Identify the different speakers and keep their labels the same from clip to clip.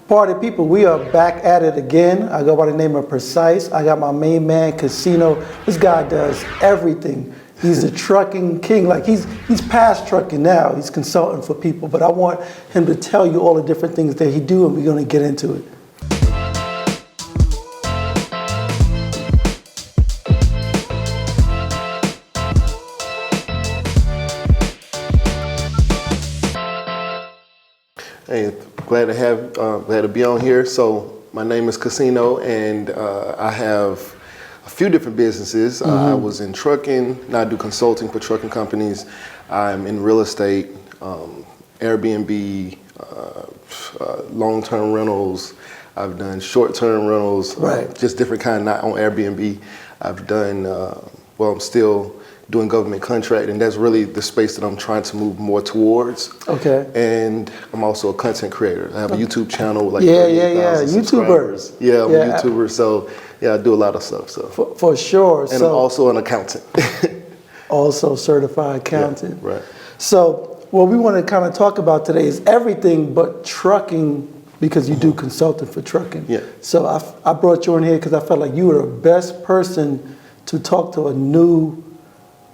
Speaker 1: Party people, we are back at it again. I go by the name of Precise. I got my main man, Casino. This guy does everything. He's the trucking king. Like he's past trucking now. He's consulting for people, but I want him to tell you all the different things that he do, and we're gonna get into it.
Speaker 2: Hey, glad to be on here. So my name is Casino, and I have a few different businesses. I was in trucking. Now I do consulting for trucking companies. I'm in real estate, Airbnb, long-term rentals. I've done short-term rentals, just different kind. Not on Airbnb. I've done. I'm still doing government contract, and that's really the space that I'm trying to move more towards. Okay. And I'm also a content creator. I have a YouTube channel with like 38,000 subscribers. Yeah, I'm a YouTuber, so yeah, I do a lot of stuff. So
Speaker 1: for sure.
Speaker 2: And I'm also an accountant.
Speaker 1: Also certified accountant.
Speaker 2: Yeah, right.
Speaker 1: So what we want to kind of talk about today is everything but trucking, because you do consulting for trucking. Yeah. So I brought you in here because I felt like you were the best person to talk to a new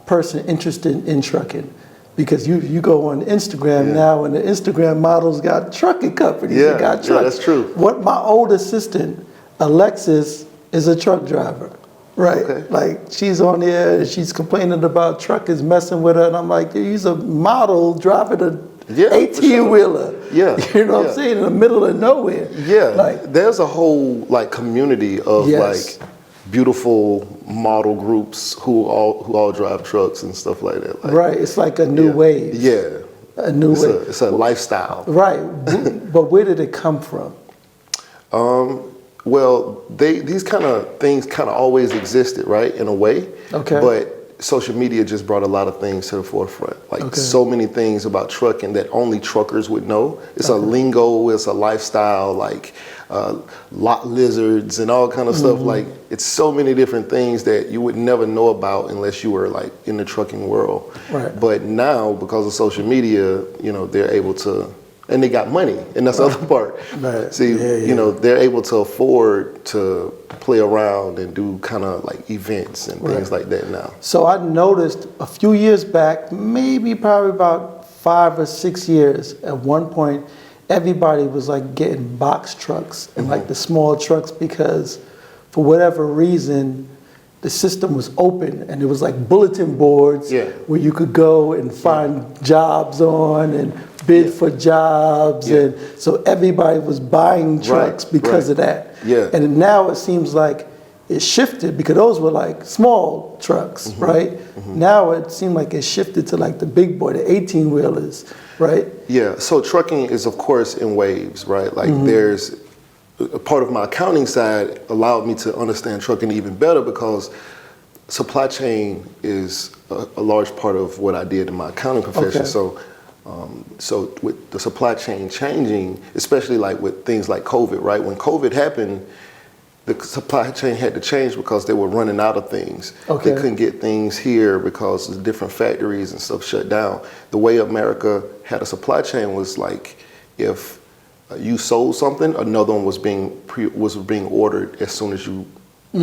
Speaker 1: person interested in trucking, because you go on Instagram now, and the Instagram models got trucking companies.
Speaker 2: Yeah,
Speaker 1: that's
Speaker 2: true.
Speaker 1: What my old assistant Alexis is a truck driver, right? Okay. Like she's on there and she's complaining about truckers messing with her, and I'm like, he's a model driving a 18-wheeler. Yeah, you know what I'm saying, in the middle of nowhere. Yeah,
Speaker 2: like there's a whole like community of like beautiful model groups who all drive trucks and stuff like that. Like,
Speaker 1: right, it's like a new wave.
Speaker 2: Yeah,
Speaker 1: a new wave.
Speaker 2: It's a lifestyle.
Speaker 1: Right, but where did it come from?
Speaker 2: Well, these kind of things kind of always existed, right, in a way. Okay. But social media just brought a lot of things to the forefront. Like so many things about trucking that only truckers would know. It's a lingo, it's a lifestyle, like lot lizards and all kind of stuff. Like it's so many different things that you would never know about unless you were like in the trucking world. Right. But now, because of social media, you know, they're able to, and they got money, and that's the other part. Right. See, you know, they're able to afford to play around and do kind of like events and things like that now. So
Speaker 1: I noticed a few years back, probably about 5 or 6 years, at one point, everybody was like getting box trucks and like the small trucks, because for whatever reason, the system was open, and it was like bulletin boards where you could go and find jobs on and bid for jobs. And so everybody was buying trucks because of that. Yeah. And now it seems like it shifted, because those were like small trucks, right? Now it seemed like it shifted to like the big boy, the 18-wheelers, right?
Speaker 2: Yeah, so trucking is of course in waves, right? Like there's a part of my accounting side allowed me to understand trucking even better, because supply chain is a large part of what I did in my accounting profession. Okay. So with the supply chain changing, especially like with things like COVID, right? When COVID happened, the supply chain had to change because they were running out of things. Okay. They couldn't get things here because the different factories and stuff shut down. The way America had a supply chain was like, if you sold something, another one was being ordered as soon as you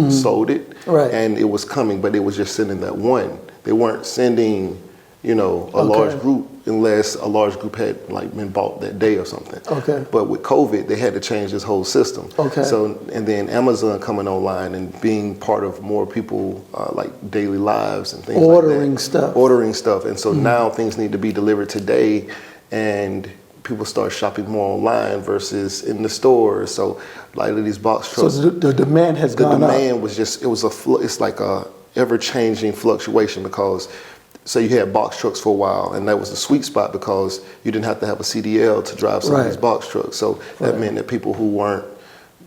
Speaker 2: sold it, and it was coming, but it was just sending that one. They weren't sending, you know, a large group unless a large group had like been bought that day or something. Okay. But with COVID, they had to change this whole system. Okay. So, and then Amazon coming online and being part of more people like daily lives and things like that. Ordering stuff. And so now things need to be delivered today, and people start shopping more online versus in the stores. So like these box trucks.
Speaker 1: So the demand has gone up.
Speaker 2: The demand was just, it's like a ever-changing fluctuation, because say you had box trucks for a while, and that was the sweet spot because you didn't have to have a CDL to drive some of these box trucks. So that meant that people who weren't,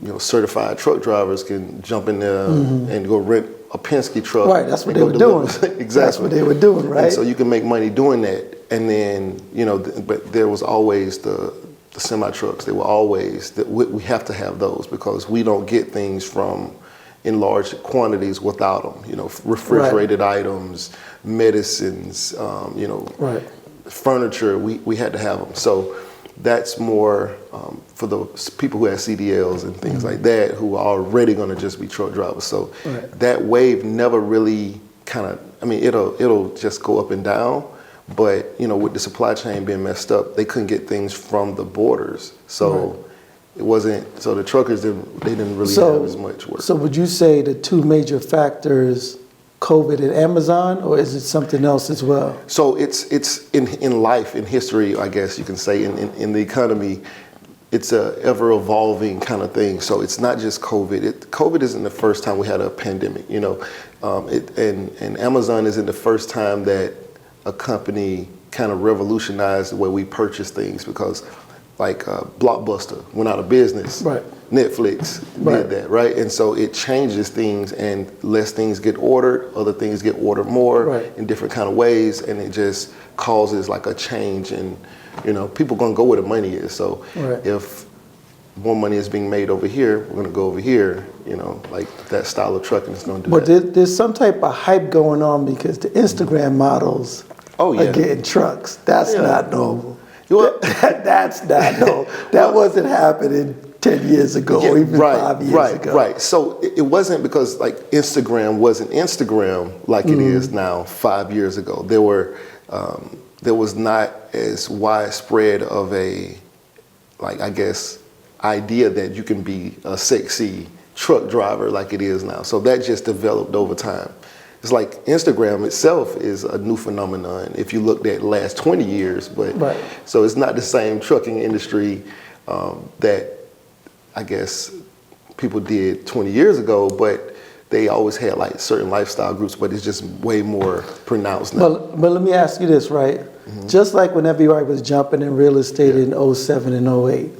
Speaker 2: you know, certified truck drivers can jump in there and go rent a Penske truck.
Speaker 1: Right, that's what they were doing.
Speaker 2: Exactly.
Speaker 1: That's what they were doing, right?
Speaker 2: And so you can make money doing that. And then, you know, but there was always the semi trucks. They were always, we have to have those, because we don't get things in large quantities without them. You know, refrigerated items, medicines, you know, furniture, we had to have them. So that's more for the people who have CDLs and things like that, who are already going to just be truck drivers. So that wave never really kind of, I mean, it'll just go up and down. But, you know, with the supply chain being messed up, they couldn't get things from the borders. So it wasn't, so the truckers, they didn't really have as much work.
Speaker 1: So would you say the two major factors, COVID and Amazon, or is it something else as well?
Speaker 2: So it's in life, in history, I guess you can say, in the economy, it's a ever evolving kind of thing. So it's not just COVID. COVID isn't the first time we had a pandemic, you know, and Amazon isn't the first time that a company kind of revolutionized the way we purchase things, because like Blockbuster went out of business.
Speaker 1: Right.
Speaker 2: Netflix did that, right? And so it changes things, and less things get ordered, other things get ordered more in different kind of ways, and it just causes like a change, and you know, people gonna go where the money is. So if more money is being made over here, we're gonna go over here, you know, like that style of trucking is gonna do that.
Speaker 1: But there's some type of hype going on because the Instagram models are getting trucks. That's not normal. That's not normal. That wasn't happening 10 years ago, or even 5 years ago. Right.
Speaker 2: So it wasn't because like Instagram wasn't Instagram like it is now 5 years ago. There was not as widespread of a, like, I guess, idea that you can be a sexy truck driver like it is now. So that just developed over time. It's like Instagram itself is a new phenomenon if you looked at the last 20 years, but so it's not the same trucking industry that I guess people did 20 years ago, but they always had like certain lifestyle groups, but it's just way more pronounced now.
Speaker 1: But let me ask you this, right? Just like when everybody was jumping in real estate in 07 and 08,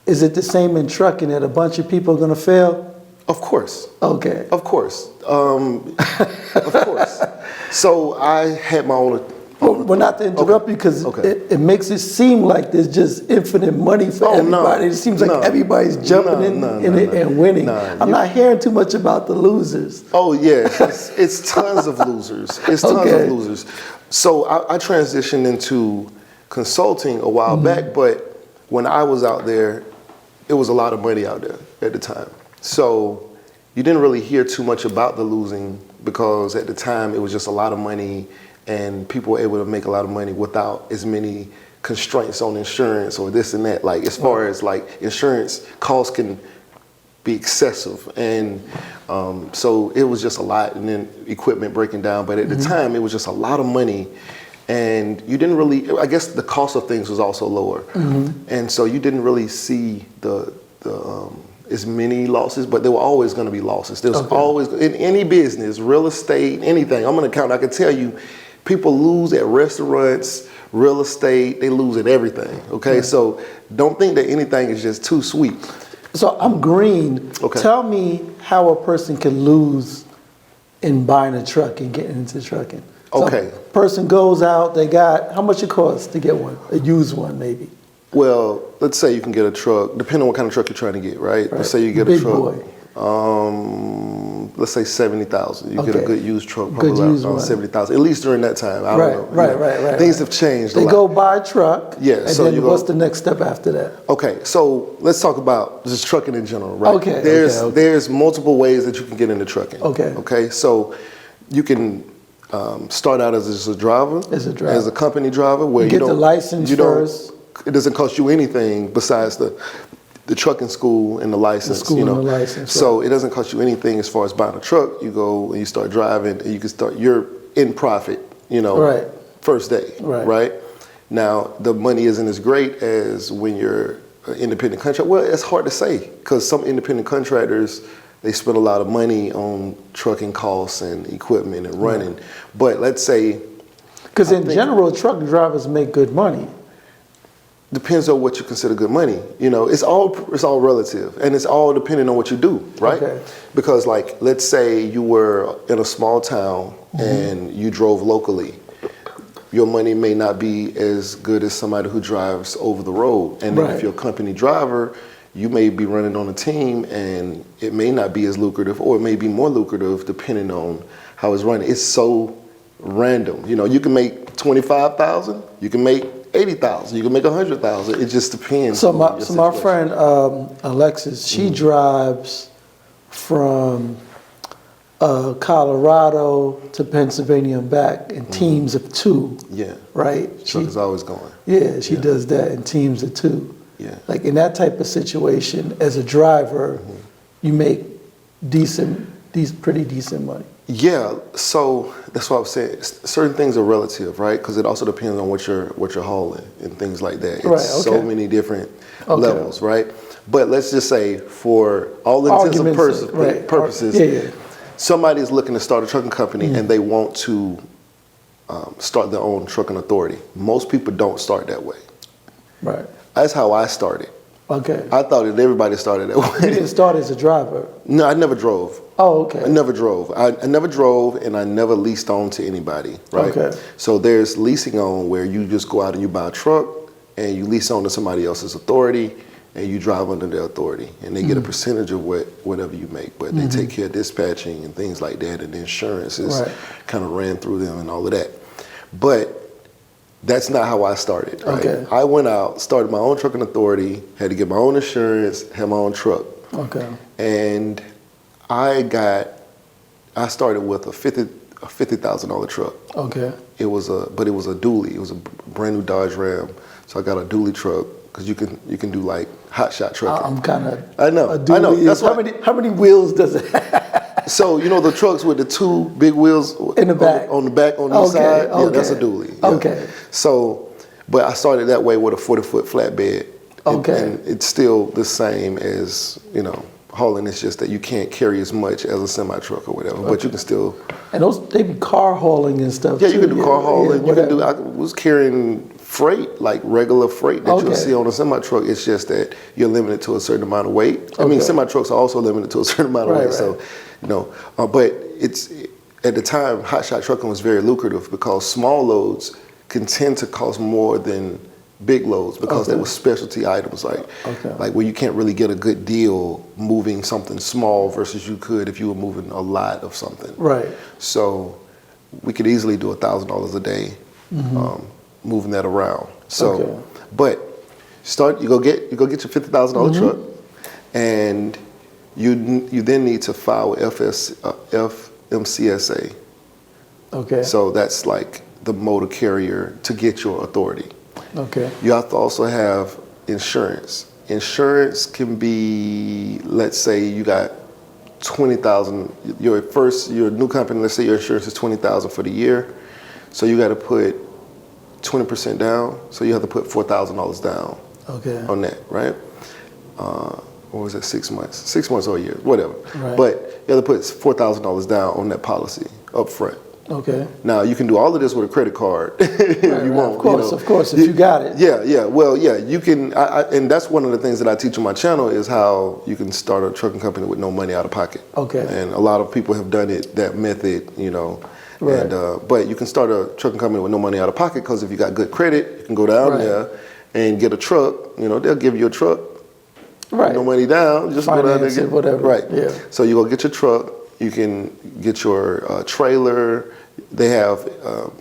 Speaker 1: is it the same in trucking that a bunch of people are gonna fail?
Speaker 2: Of course.
Speaker 1: Okay.
Speaker 2: Of course. Of course. So I had my own.
Speaker 1: Well, not to interrupt you, because it makes it seem like there's just infinite money for everybody. It seems like everybody's jumping in it and winning. I'm not hearing too much about the losers.
Speaker 2: Oh yeah, it's tons of losers. It's tons of losers. So I transitioned into consulting a while back, but when I was out there, it was a lot of money out there at the time. So you didn't really hear too much about the losing, because at the time it was just a lot of money, and people were able to make a lot of money without as many constraints on insurance or this and that. Like as far as like insurance costs can be excessive, and so it was just a lot, and then equipment breaking down. But at the time it was just a lot of money, and you didn't really, I guess the cost of things was also lower, and so you didn't really see the as many losses, but there were always going to be losses. There's always, in any business, real estate, anything. I'm an accountant. I can tell you, people lose at restaurants, real estate. They lose at everything. Okay, so don't think that anything is just too sweet.
Speaker 1: So I'm green. Tell me how a person can lose in buying a truck and getting into trucking. So a person goes out. They got, how much it costs to get one? A used one, maybe.
Speaker 2: Well, let's say you can get a truck, depending on what kind of truck you're trying to get, right? Let's say you get a truck, let's say 70,000. You get a good used truck, probably around 70,000, at least during that time. I don't know. Right. Things have changed a lot.
Speaker 1: They go buy a truck,
Speaker 2: and
Speaker 1: so then what's the next step after that?
Speaker 2: Okay, so let's talk about just trucking in general, right? There's multiple ways that you can get into trucking. Okay, so you can start out as a driver, as a company driver, where
Speaker 1: you get the license first.
Speaker 2: It doesn't cost you anything besides the trucking school and the license. So it doesn't cost you anything as far as buying a truck. You go and you start driving, and you can start. You're in profit, first day, right? Now the money isn't as great as when you're an independent contractor. Well, it's hard to say, because some independent contractors, they spend a lot of money on trucking costs and equipment and running. But let's say,
Speaker 1: because in general, truck drivers make good money.
Speaker 2: Depends on what you consider good money. It's all relative, and it's all depending on what you do, right? Because like, let's say you were in a small town and you drove locally. Your money may not be as good as somebody who drives over the road. And then if you're a company driver, you may be running on a team, and it may not be as lucrative, or it may be more lucrative depending on how it's running. It's so random. You can make 25,000, you can make $80,000. You can make $100,000. It just depends.
Speaker 1: So
Speaker 2: on your
Speaker 1: my
Speaker 2: situation.
Speaker 1: friend Alexis, she drives from Colorado to Pennsylvania and back in teams of 2.
Speaker 2: Yeah.
Speaker 1: Right.
Speaker 2: Truck is always going.
Speaker 1: Yeah, she does that in teams of 2.
Speaker 2: Yeah.
Speaker 1: Like in that type of situation, as a driver, you make pretty decent money.
Speaker 2: Yeah, so that's what I was saying. Certain things are relative, right? Because it also depends on what you're hauling and things like that. It's
Speaker 1: Right,
Speaker 2: so
Speaker 1: okay.
Speaker 2: many different
Speaker 1: Okay.
Speaker 2: levels, right? But let's just say, for all intents and
Speaker 1: Argument's sake, right.
Speaker 2: purposes,
Speaker 1: Yeah.
Speaker 2: somebody's looking to start a trucking company and they want to start their own trucking authority. Most people don't start that way.
Speaker 1: Right.
Speaker 2: That's how I started.
Speaker 1: Okay.
Speaker 2: I thought that everybody started that
Speaker 1: You
Speaker 2: way.
Speaker 1: didn't start as a driver.
Speaker 2: No, I never drove.
Speaker 1: Oh, okay.
Speaker 2: I never drove. I never drove, and I never leased on to anybody, right?
Speaker 1: Okay.
Speaker 2: So there's leasing on where you just go out and you buy a truck, and you lease on to somebody else's authority, and you drive under their authority, and they get a percentage of whatever you make, but they take care of dispatching and things like that, and the insurance is kind of ran through them and all of that. But that's not how I started, right?
Speaker 1: Okay.
Speaker 2: I went out, started my own trucking authority, had to get my own insurance, had my own truck.
Speaker 1: Okay.
Speaker 2: And I started with a $50,000 truck.
Speaker 1: Okay.
Speaker 2: But it was a dually. It was a brand new Dodge Ram. So I got a dually truck because you can do like hot shot trucking.
Speaker 1: I'm kind of.
Speaker 2: I know. That's
Speaker 1: how many wheels does it have?
Speaker 2: So you know the trucks with the 2 big wheels
Speaker 1: In the back.
Speaker 2: on the back on each side. Yeah, that's a dually. Yeah.
Speaker 1: Okay.
Speaker 2: So, but I started that way with a 40-foot flatbed.
Speaker 1: Okay.
Speaker 2: And it's still the same as hauling. It's just that you can't carry as much as a semi truck or whatever, but you can still.
Speaker 1: And they be car hauling and stuff.
Speaker 2: Yeah,
Speaker 1: too.
Speaker 2: you can do car hauling.
Speaker 1: Yeah,
Speaker 2: You can do. I was carrying freight, like regular freight that you'll see on a semi truck. It's just that you're limited to a certain amount of weight. I mean, semi trucks are also limited to a certain amount of weight.
Speaker 1: Right.
Speaker 2: So, but it's at the time, hot shot trucking was very lucrative because small loads can tend to cost more than big loads because they were specialty items, like where you can't really get a good deal moving something small versus you could if you were moving a lot of something.
Speaker 1: Right.
Speaker 2: So we could easily do $1,000 a day moving that around. So, but you go get your $50,000 truck, and you then need to file FMCSA.
Speaker 1: Okay.
Speaker 2: So that's like the motor carrier to get your authority.
Speaker 1: Okay.
Speaker 2: You have to also have insurance. Insurance can be, let's say you got $20,000. Your new company. Let's say your insurance is $20,000 for the year, so you got to put 20% down. So you have to put $4,000 down.
Speaker 1: Okay.
Speaker 2: On that, right? Or was it 6 months? 6 months or a year, whatever.
Speaker 1: Right.
Speaker 2: But you have to put $4,000 down on that policy up front.
Speaker 1: Okay.
Speaker 2: Now you can do all of this with a credit card if you want.
Speaker 1: Of course, if you got it.
Speaker 2: Yeah. Well, yeah, you can. And that's one of the things that I teach on my channel is how you can start a trucking company with no money out of pocket.
Speaker 1: Okay.
Speaker 2: And a lot of people have done that method,
Speaker 1: Right.
Speaker 2: And but you can start a trucking company with no money out of pocket because if you got good credit, you can go down there and get a truck. They'll give you a truck.
Speaker 1: Right.
Speaker 2: No money down, just go down there and get
Speaker 1: whatever.
Speaker 2: Right.
Speaker 1: Yeah.
Speaker 2: So you go get your truck. You can get your trailer. They have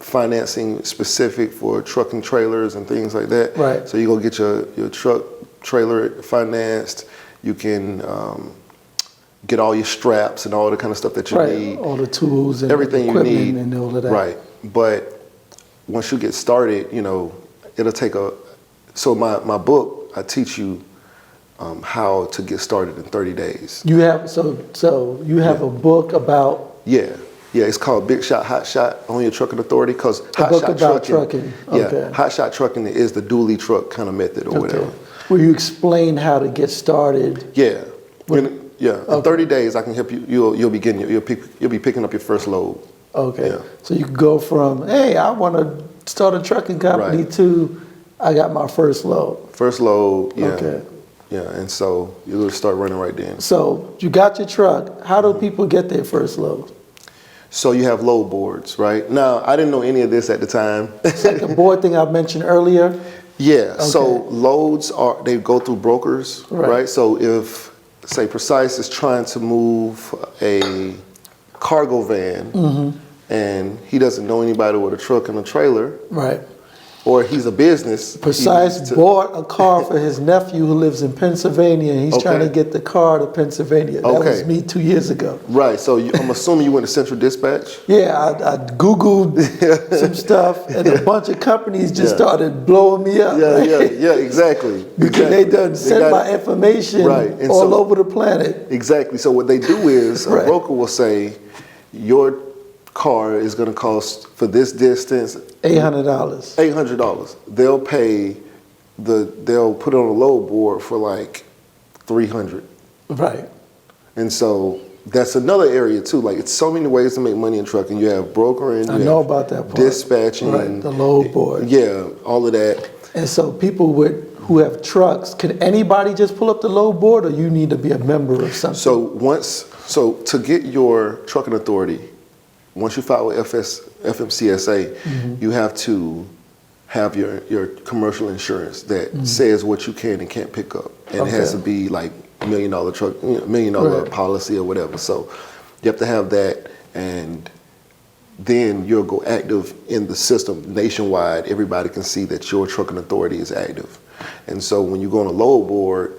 Speaker 2: financing specific for trucking trailers and things like that.
Speaker 1: Right.
Speaker 2: So you go get your truck trailer financed. You can get all your straps and all the kind of stuff that you need.
Speaker 1: All the tools and
Speaker 2: everything you need
Speaker 1: and all of that.
Speaker 2: Right. But once you get started, it'll take So my book, I teach you how to get started in 30 days.
Speaker 1: You have you have a book about.
Speaker 2: Yeah, it's called Big Shot, Hot Shot on Your Trucking Authority because hot shot trucking.
Speaker 1: Okay.
Speaker 2: Yeah, hot shot trucking is the dually truck kind of method or whatever.
Speaker 1: Where you explain how to get started.
Speaker 2: Yeah. In 30 days, I can help you. You'll be picking up your first load.
Speaker 1: Okay.
Speaker 2: Yeah.
Speaker 1: So you go from, hey, I want to start a trucking company to, I got my first load.
Speaker 2: First load. Yeah.
Speaker 1: Okay.
Speaker 2: Yeah, and so you'll start running right then.
Speaker 1: So you got your truck. How do people get their first load?
Speaker 2: So you have load boards, right? Now, I didn't know any of this at the time.
Speaker 1: It's like a board thing I mentioned earlier.
Speaker 2: Yeah, so loads they go through brokers, right? So if, say, Precise is trying to move a cargo van and he doesn't know anybody with a truck and a trailer,
Speaker 1: right?
Speaker 2: or he's a business.
Speaker 1: Precise bought a car for his nephew who lives in Pennsylvania, and he's trying to get the car to Pennsylvania. That was me 2 years ago.
Speaker 2: Right, so I'm assuming you went to Central Dispatch?
Speaker 1: Yeah, I Googled some stuff, and a bunch of companies just started blowing me up.
Speaker 2: Yeah, exactly.
Speaker 1: Because they done sent my information all over the planet.
Speaker 2: Exactly, so what they do is, a broker will say, your car is going to cost, for this distance,
Speaker 1: $800.
Speaker 2: $800. They'll put it on a load board for like $300.
Speaker 1: Right.
Speaker 2: And so that's another area too. Like, it's so many ways to make money in trucking. You have brokering.
Speaker 1: I know about that part.
Speaker 2: Dispatching.
Speaker 1: Right, the load board.
Speaker 2: Yeah, all of that.
Speaker 1: And so people who have trucks, can anybody just pull up the load board, or you need to be a member of something?
Speaker 2: So to get your trucking authority, once you file with FMCSA, you have to have your commercial insurance that says what you can and can't pick up. And it has to be like $1 million truck, $1 million policy or whatever. So you have to have that, and then you'll go active in the system nationwide. Everybody can see that your trucking authority is active. And so when you go on a load board,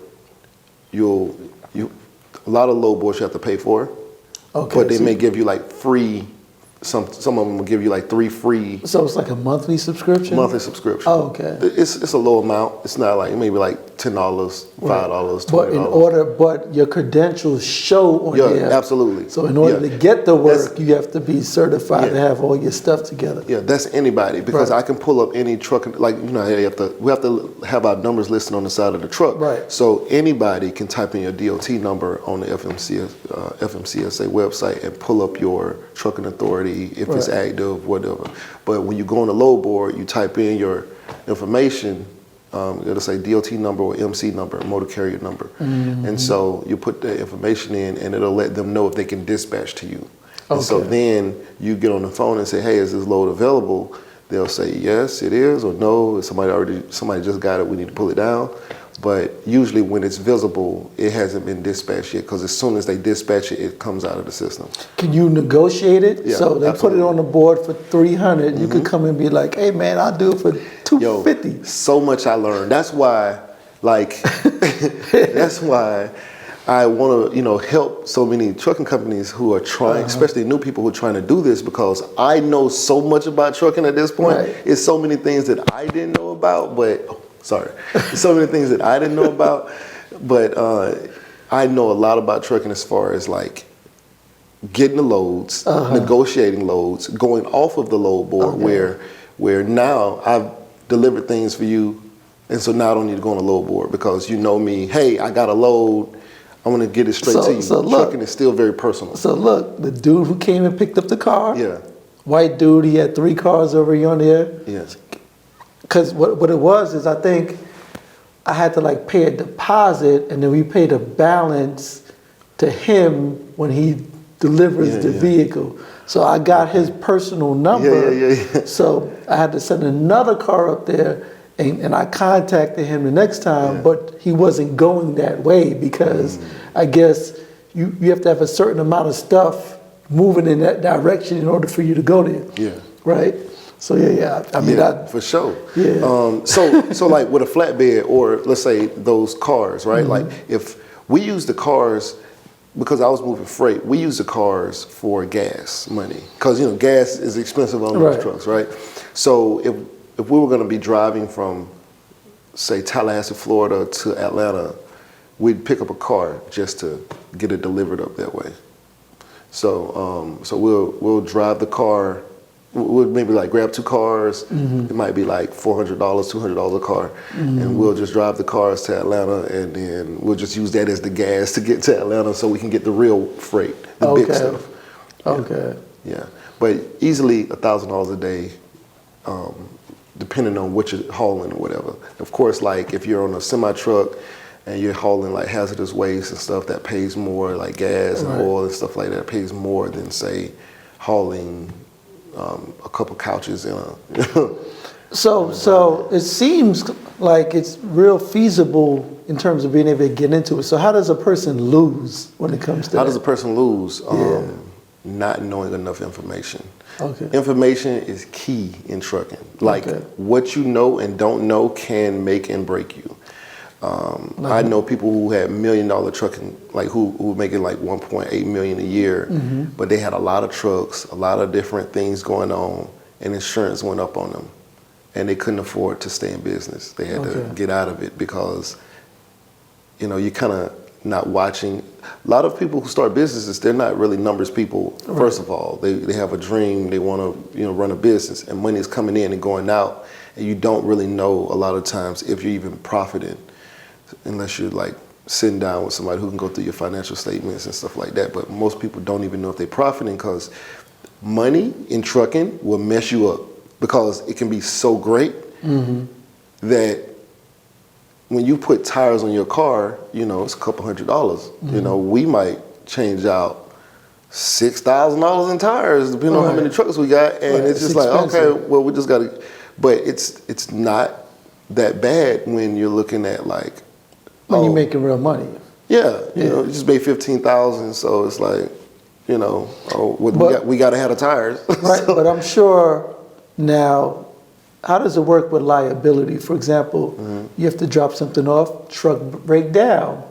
Speaker 2: a lot of load boards you have to pay for, but they may give you like free. Some of them will give you like 3 free.
Speaker 1: So it's like a monthly subscription?
Speaker 2: Monthly subscription.
Speaker 1: Oh, okay.
Speaker 2: It's a low amount. It's not like, maybe like $10, $5, $20.
Speaker 1: But your credentials show on there.
Speaker 2: Yeah, absolutely.
Speaker 1: So in order to get the work, you have to be certified to have all your stuff together.
Speaker 2: Yeah, that's anybody, because I can pull up any truck, like, we have to have our numbers listed on the side of the truck.
Speaker 1: Right.
Speaker 2: So anybody can type in your DOT number on the FMCSA website and pull up your trucking authority, if it's active, whatever. But when you go on the load board, you type in your information, it'll say DOT number or MC number, motor carrier number. And so you put the information in, and it'll let them know if they can dispatch to you. And so then you get on the phone and say, hey, is this load available? They'll say, yes, it is, or no, somebody just got it, we need to pull it down. But usually when it's visible, it hasn't been dispatched yet, because as soon as they dispatch it, it comes out of the system.
Speaker 1: Can you negotiate it?
Speaker 2: Yeah,
Speaker 1: so they put it on the board for $300. You could come and be like, hey man, I'll do it for $250.
Speaker 2: So much I learned. That's why, that's why I want to, help so many trucking companies who are trying, especially new people who are trying to do this, because I know so much about trucking at this point. It's so many things that I didn't know about, so many things that I didn't know about, but I know a lot about trucking as far as like getting the loads, negotiating loads, going off of the load board, where now I've delivered things for you, and so now I don't need to go on a load board, because you know me, hey, I got a load, I'm gonna get it straight to you. So trucking is still very personal. So look,
Speaker 1: the dude who came and picked up the car, white dude, he had 3 cars over here on there.
Speaker 2: Yes.
Speaker 1: Because what it was is, I think I had to like pay a deposit, and then we paid a balance to him when he delivers the vehicle. So I got his personal number. So I had to send another car up there, and I contacted him the next time, but he wasn't going that way, because I guess you have to have a certain amount of stuff moving in that direction in order for you to go there.
Speaker 2: Yeah.
Speaker 1: Right? So I mean,
Speaker 2: for sure.
Speaker 1: Yeah.
Speaker 2: So like with a flatbed, or let's say those cars, right? Like if we use the cars, because I was moving freight, we use the cars for gas money, because gas is expensive on those trucks, right? So if we were going to be driving from, say, Tallahassee, Florida to Atlanta, we'd pick up a car just to get it delivered up that way. So we'll drive the car. We'll maybe like grab 2 cars. It might be like $400, $200 a car, and we'll just drive the cars to Atlanta, and then we'll just use that as the gas to get to Atlanta, so we can get the real freight, the big stuff. Yeah, but easily $1,000 a day, depending on what you're hauling or whatever. Of course, like if you're on a semi truck and you're hauling like hazardous waste and stuff, that pays more, like gas and oil and stuff like that, pays more than, say, hauling a couple couches in a.
Speaker 1: So it seems like it's real feasible in terms of being able to get into it. So how does a person lose when it comes to
Speaker 2: How does a person lose? not knowing enough information.
Speaker 1: Okay.
Speaker 2: Information is key in trucking. Like what you know and don't know can make and break you. I know people who had $1 million trucking, like who were making like 1.8 million a year, but they had a lot of trucks, a lot of different things going on, and insurance went up on them, and they couldn't afford to stay in business. They had to get out of it because, you know, you kind of not watching. A lot of people who start businesses, they're not really numbers people. First of all, they have a dream, they want to, you know, run a business, and money is coming in and going out, and you don't really know a lot of times if you're even profiting, unless you're like sitting down with somebody who can go through your financial statements and stuff like that. But most people don't even know if they're profiting, because money in trucking will mess you up, because it can be so great that when you put tires on your car, you know, it's a couple $100. You know, we might change out $6,000 in tires, depending on how many trucks we got, and it's just like, okay, well, we just got to. But it's not that bad when you're looking at like,
Speaker 1: when you're making real money.
Speaker 2: Yeah, you know, you just made 15,000, so it's like, you know, we got to have the tires.
Speaker 1: Right, but I'm sure now, how does it work with liability? For example, you have to drop something off, truck break down,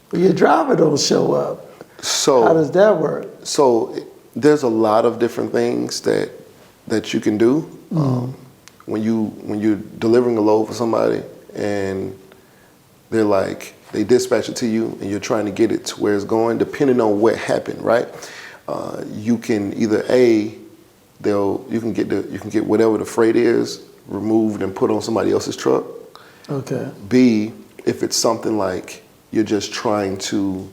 Speaker 1: but your driver don't show up. So how does that work?
Speaker 2: So there's a lot of different things that you can do when you're delivering a load for somebody, and they're like, they dispatch it to you and you're trying to get it to where it's going, depending on what happened, right? You can either you can get whatever the freight is removed and put on somebody else's truck. Okay. B, if it's something like you're just trying to,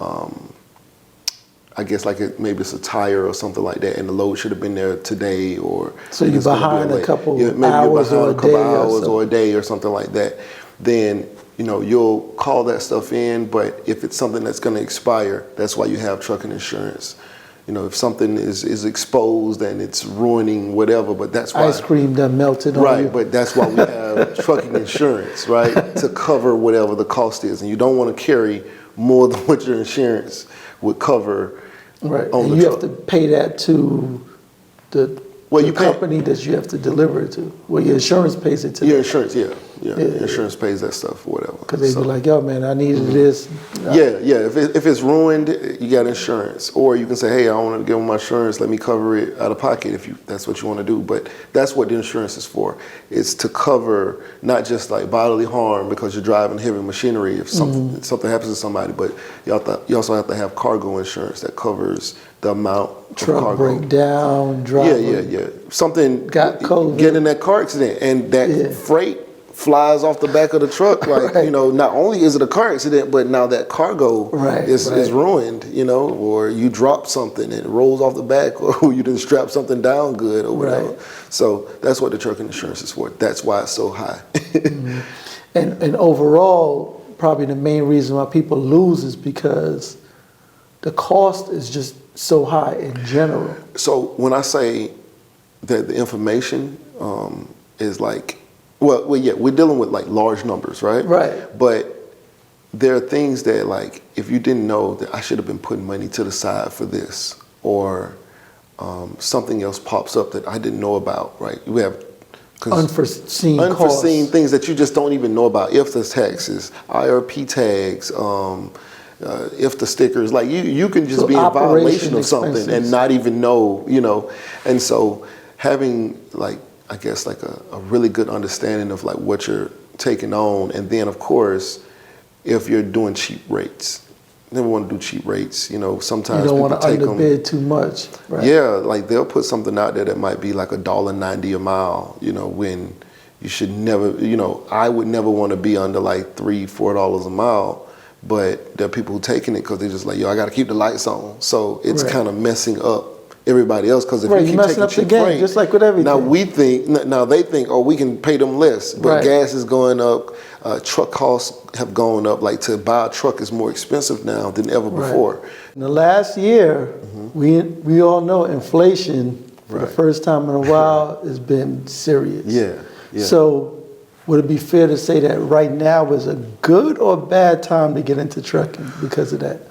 Speaker 2: I guess like maybe it's a tire or something like that, and the load should have been there today, or
Speaker 1: so you're behind a couple hours or a day
Speaker 2: or something like that. Then, you know, you'll call that stuff in, but if it's something that's going to expire, that's why you have trucking insurance. You know, if something is exposed and it's ruining whatever, but that's why
Speaker 1: ice cream that melted on you.
Speaker 2: Right, but that's why we have trucking insurance, right, to cover whatever the cost is, and you don't want to carry more than what your insurance would cover.
Speaker 1: Right,
Speaker 2: on
Speaker 1: and
Speaker 2: the
Speaker 1: you
Speaker 2: truck.
Speaker 1: have to pay that to the company that you have to deliver it to. Well, your insurance pays it to.
Speaker 2: Your insurance, yeah. Your insurance pays that stuff or whatever.
Speaker 1: Because they'd be like, yo, man, I needed this.
Speaker 2: Yeah. If it's ruined, you got insurance. Or you can say, hey, I want to give them my insurance. Let me cover it out of pocket if that's what you want to do. But that's what the insurance is for. It's to cover not just like bodily harm because you're driving heavy machinery if something happens to somebody, but you also have to have cargo insurance that covers the amount of cargo.
Speaker 1: Truck breakdown, driver.
Speaker 2: Yeah. Something
Speaker 1: got COVID.
Speaker 2: Get in that car accident, and that freight flies off the back of the truck. Like, you know, not only is it a car accident, but now that cargo is ruined, you know, or you drop something and it rolls off the back, or you didn't strap something down good or whatever. So that's what the trucking insurance is for. That's why it's so high.
Speaker 1: And overall, probably the main reason why people lose is because the cost is just so high in general.
Speaker 2: So when I say that the information is like, well, yeah, we're dealing with like large numbers, right?
Speaker 1: Right.
Speaker 2: But there are things that, like, if you didn't know that I should have been putting money to the side for this, or something else pops up that I didn't know about, right? We have
Speaker 1: unforeseen
Speaker 2: costs. Things that you just don't even know about. If the taxes, IRP tags, if the stickers, like you can just be in violation of something and not even know, you know. And so having like, I guess like a really good understanding of like what you're taking on, and then of course, if you're doing cheap rates, never want to do cheap rates. You know, sometimes
Speaker 1: you don't
Speaker 2: people
Speaker 1: want to underbid too much. Right?
Speaker 2: Yeah, like they'll put something out there that might be like $1.90 a mile. You know, when you should never. You know, I would never want to be under like $3-4 a mile. But there are people who taking it because they're just like, yo, I got to keep the lights on. So it's kind of messing up everybody else, because if you keep taking cheap freight,
Speaker 1: just like with everything.
Speaker 2: Now they think, oh, we can pay them less, but gas is going up, truck costs have gone up. Like, to buy a truck is more expensive now than ever before.
Speaker 1: In the last year, we all know inflation for the first time in a while has been serious. Yeah. So would it be fair to say that right now is a good or bad time to get into trucking because of that?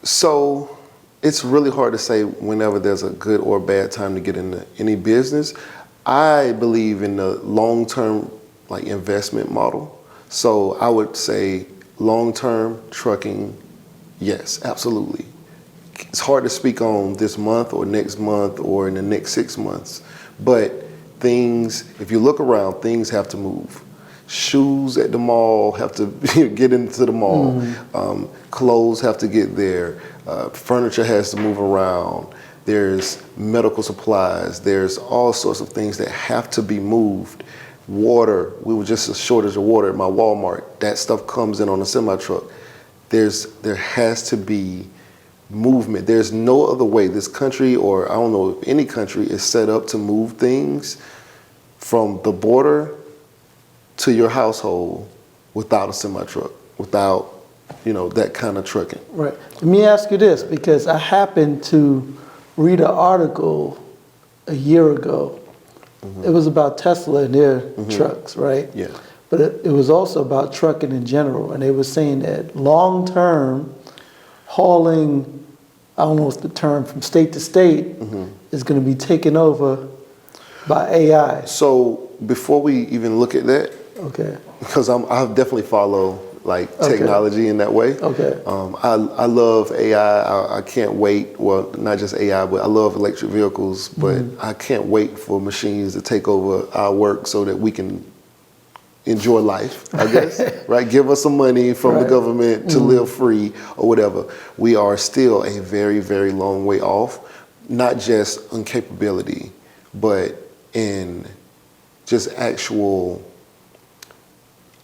Speaker 2: So it's really hard to say whenever there's a good or bad time to get into any business. I believe in the long-term like investment model. So I would say long-term trucking, yes, absolutely. It's hard to speak on this month or next month or in the next 6 months, but if you look around, things have to move. Shoes at the mall have to get into the mall. Clothes have to get there. Furniture has to move around. There's medical supplies. There's all sorts of things that have to be moved. Water, we were just a shortage of water at my Walmart. That stuff comes in on a semi-truck. There has to be movement. There's no other way. This country, or I don't know if any country, is set up to move things from the border to your household without a semi-truck, without, that kind of trucking.
Speaker 1: Right. Let me ask you this, because I happened to read an article a year ago. It was about Tesla and their trucks, right?
Speaker 2: Yeah.
Speaker 1: But it was also about trucking in general, and they were saying that long-term hauling, I don't know if the term, from state to state is going to be taken over by AI.
Speaker 2: So before we even look at that,
Speaker 1: Okay.
Speaker 2: because I definitely follow technology in that way.
Speaker 1: Okay.
Speaker 2: I love AI. I can't wait. Well, not just AI, but I love electric vehicles. But I can't wait for machines to take over our work so that we can enjoy life, I guess, right? Give us some money from the government to live free or whatever. We are still a very, very long way off, not just on capability, but in just actual,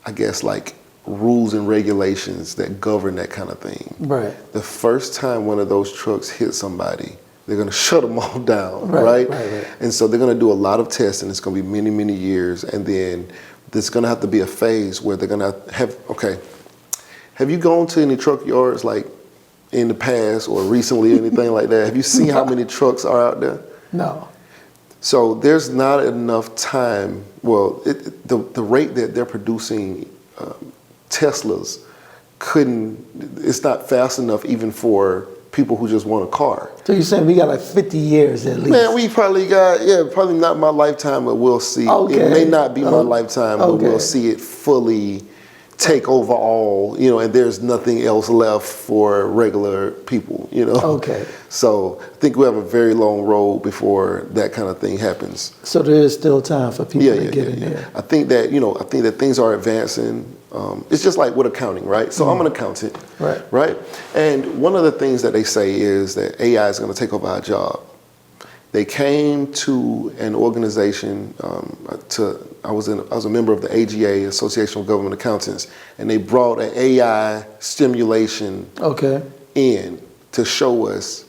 Speaker 2: I guess, like rules and regulations that govern that kind of thing.
Speaker 1: Right.
Speaker 2: The first time one of those trucks hits somebody, they're going to shut them all down, right? And so they're going to do a lot of testing. It's going to be many, many years. And then there's going to have to be a phase where they're going to have you gone to any truck yards like in the past or recently, anything like that? Have you seen how many trucks are out there?
Speaker 1: No.
Speaker 2: So there's not enough time. Well, the rate that they're producing Teslas it's not fast enough even for people who just want a car.
Speaker 1: So you're saying we got like 50 years at least?
Speaker 2: Man, we probably probably not my lifetime, but we'll see.
Speaker 1: Okay.
Speaker 2: It may not be my lifetime, but we'll see it fully take over all, and there's nothing else left for regular people,
Speaker 1: Okay.
Speaker 2: So I think we have a very long road before that kind of thing happens.
Speaker 1: So there is still time for people to get in there.
Speaker 2: I think that things are advancing. It's just like with accounting, right? So I'm an accountant, right? And one of the things that they say is that AI is going to take over our job. They came to an organization. I was a member of the AGA, Association of Government Accountants, and they brought an AI stimulation in to show us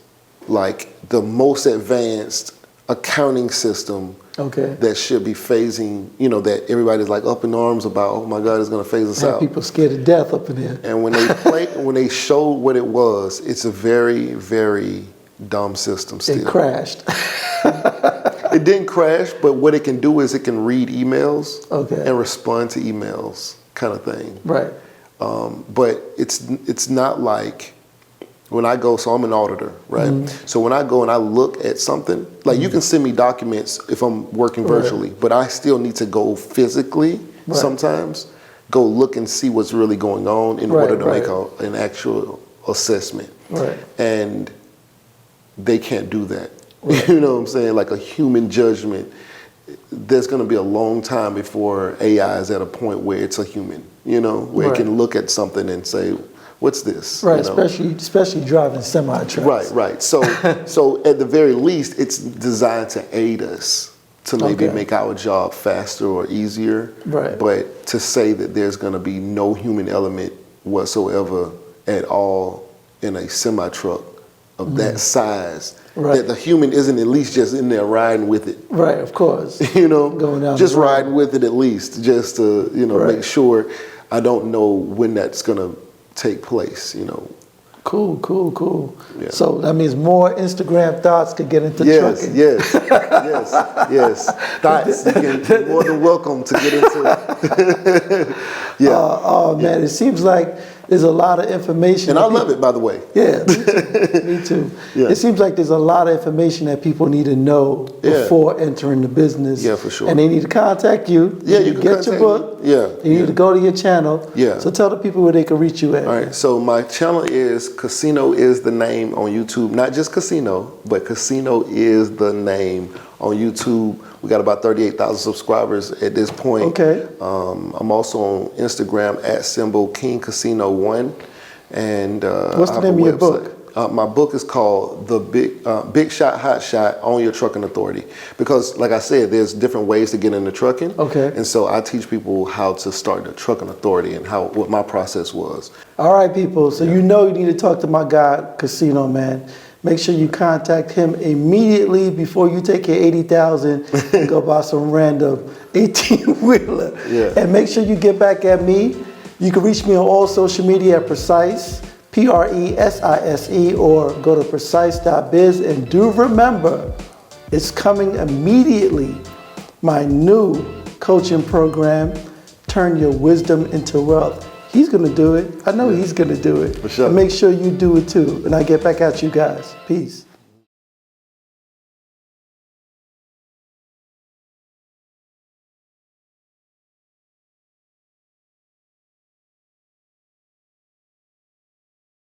Speaker 2: like the most advanced accounting system that should be phasing, that everybody's like up in arms about. Oh my God, it's going to phase us out.
Speaker 1: People scared to death up in here.
Speaker 2: And when they showed what it was, it's a very, very dumb system still.
Speaker 1: It crashed.
Speaker 2: It didn't crash, but what it can do is it can read emails and respond to emails, kind of thing.
Speaker 1: Right.
Speaker 2: But it's not like when I go. So I'm an auditor, right? So when I go and I look at something, like you can send me documents if I'm working virtually, but I still need to go physically sometimes. Go look and see what's really going on in order to make an actual assessment. Right. And they can't do that. You know what I'm saying? Like a human judgment. There's going to be a long time before AI is at a point where it's a human, where it can look at something and say, what's this?
Speaker 1: Right, especially driving semi-trucks.
Speaker 2: Right. So at the very least, it's designed to aid us to maybe make our job faster or easier. Right. But to say that there's going to be no human element whatsoever at all in a semi-truck of that size, that the human isn't at least just in there riding with it.
Speaker 1: Right, of course.
Speaker 2: Going down just riding with it at least, just to make sure. I don't know when that's gonna take place.
Speaker 1: Cool.
Speaker 2: Yeah.
Speaker 1: So that means more Instagram thoughts could get into trucking.
Speaker 2: Yes. Thoughts, you're more than welcome to get into.
Speaker 1: Oh man, it seems like there's a lot of information.
Speaker 2: And I love it, by the way.
Speaker 1: Yeah, me too.
Speaker 2: Yeah.
Speaker 1: It seems like there's a lot of information that people need to know before entering the business.
Speaker 2: Yeah, for sure.
Speaker 1: And they need to contact you.
Speaker 2: Yeah, you
Speaker 1: need to
Speaker 2: can
Speaker 1: get your
Speaker 2: contact
Speaker 1: book.
Speaker 2: me. Yeah,
Speaker 1: You need to go to your channel.
Speaker 2: Yeah.
Speaker 1: So tell the people where they can reach you at.
Speaker 2: All right, so my channel is Casino is the Name on YouTube. Not just Casino, but Casino is the Name on YouTube. We got about 38,000 subscribers at this point.
Speaker 1: Okay.
Speaker 2: I'm also on Instagram at symbol King Casino 1. And
Speaker 1: What's the
Speaker 2: I have
Speaker 1: name
Speaker 2: a
Speaker 1: of your
Speaker 2: website.
Speaker 1: book?
Speaker 2: My book is called The Big Shot, Hot Shot, Own Your Trucking Authority. Because like I said, there's different ways to get into trucking.
Speaker 1: Okay.
Speaker 2: And so I teach people how to start the trucking authority and what my process was.
Speaker 1: All right, people. So you know you need to talk to my guy, Casino Man. Make sure you contact him immediately before you take your $80,000 and go buy some random 18-wheeler.
Speaker 2: Yeah.
Speaker 1: And make sure you get back at me. You can reach me on all social media at Precise, Precise, or go to precise.biz. And do remember, it's coming immediately. My new coaching program, Turn Your Wisdom into Wealth. He's gonna do it. I know he's gonna do it.
Speaker 2: For sure.
Speaker 1: And make sure you do it too. And I get back at you guys. Peace.